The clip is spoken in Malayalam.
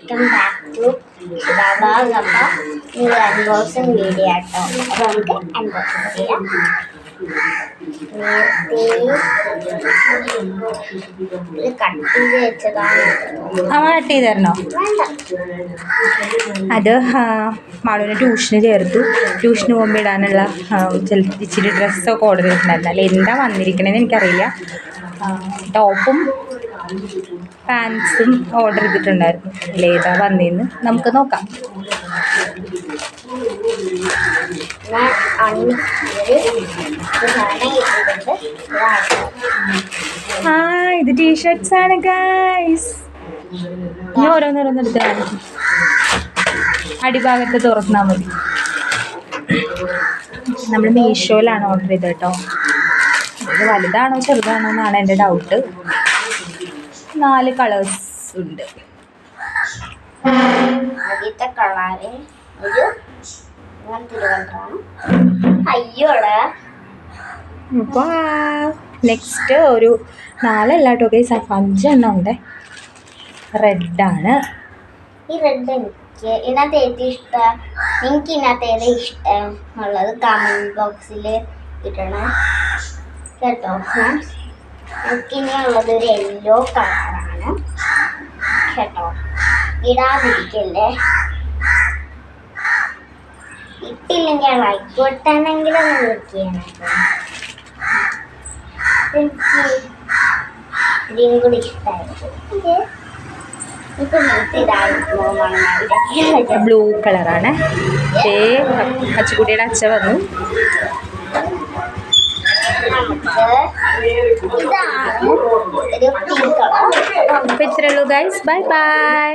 Welcome back to blog. അപ്പോൾ ഇത് അൺബോക്സിങ് വീഡിയോ ആട്ടോ. അപ്പോൾ നമുക്ക് അൺബോക്സിങ് ചെയ്യാം. ഇത് കട്ട് ചെയ്ത് വെച്ചതാണ്. കട്ട് ചെയ്ത് തരണോ? അത് മാളുവിന് ട്യൂഷന് ചേർത്തു. ട്യൂഷന് പോകുമ്പോൾ ഇടാനുള്ള ഇച്ചിരി ഡ്രസ്സൊക്കെ ഓർഡർ ചെയ്തിട്ടുണ്ടായിരുന്നു. അല്ല എന്താ വന്നിരിക്കണേന്ന് എനിക്കറിയില്ല. ടോപ്പും പാൻസും ഓർഡർ ചെയ്തിട്ടുണ്ടായിരുന്നു. ഏതാ വന്നേന്ന് നമുക്ക് നോക്കാം. ഇത് ടീഷർട്ട്സ് ആണ് ഗൈസ്. ഇനി ഓരോന്നോരോന്നെടുത്ത് കാണിക്കും. അടിഭാഗത്ത് തുറന്നാൽ മതി. നമ്മൾ മീഷോയിലാണ് ഓർഡർ ചെയ്തത് കേട്ടോ. ഇത് വലുതാണോ ചെറുതാണോ എന്നാണ് എൻ്റെ ഡൗട്ട്. 4 കളേഴ്സ് ഉണ്ട്. ആദ്യത്തെ കളറ് ഒരു അയ്യോളെ. നെക്സ്റ്റ് ഒരു 4 അല്ല കേട്ടോ ഗൈസ്, 5 എണ്ണം ഉണ്ട്. റെഡാണ്. ഈ റെഡ് എനിക്ക് ഇതിനകത്ത് ഏറ്റവും ഇഷ്ടം. എനിക്ക് ഇതിനകത്ത് ഏതാ ഇഷ്ടം ഉള്ളത് കമൻറ്റ് ബോക്സിൽ ഇടണം കേട്ടോ. എനിക്കിനിയുള്ളത് ഒരു യെല്ലോ കളറാണ് കേട്ടോ. ഇടാതിരിക്കല്ലേ. ഇട്ടില്ലെങ്കിൽ ലൈക്ക് ബട്ടണെങ്കിലും ഒന്ന് ക്ലിക്ക് ചെയ്യണം. എനിക്ക് ഇതിനും കൂടി ഇഷ്ടമായിരിക്കും. ബ്ലൂ കളറാണ്. അച്ചുകുട്ടിയുടെ അച്ഛ വന്നു. അപ്പോൾ ഇത്രയേ ഉള്ളൂ ഗൈസ്. Bye bye.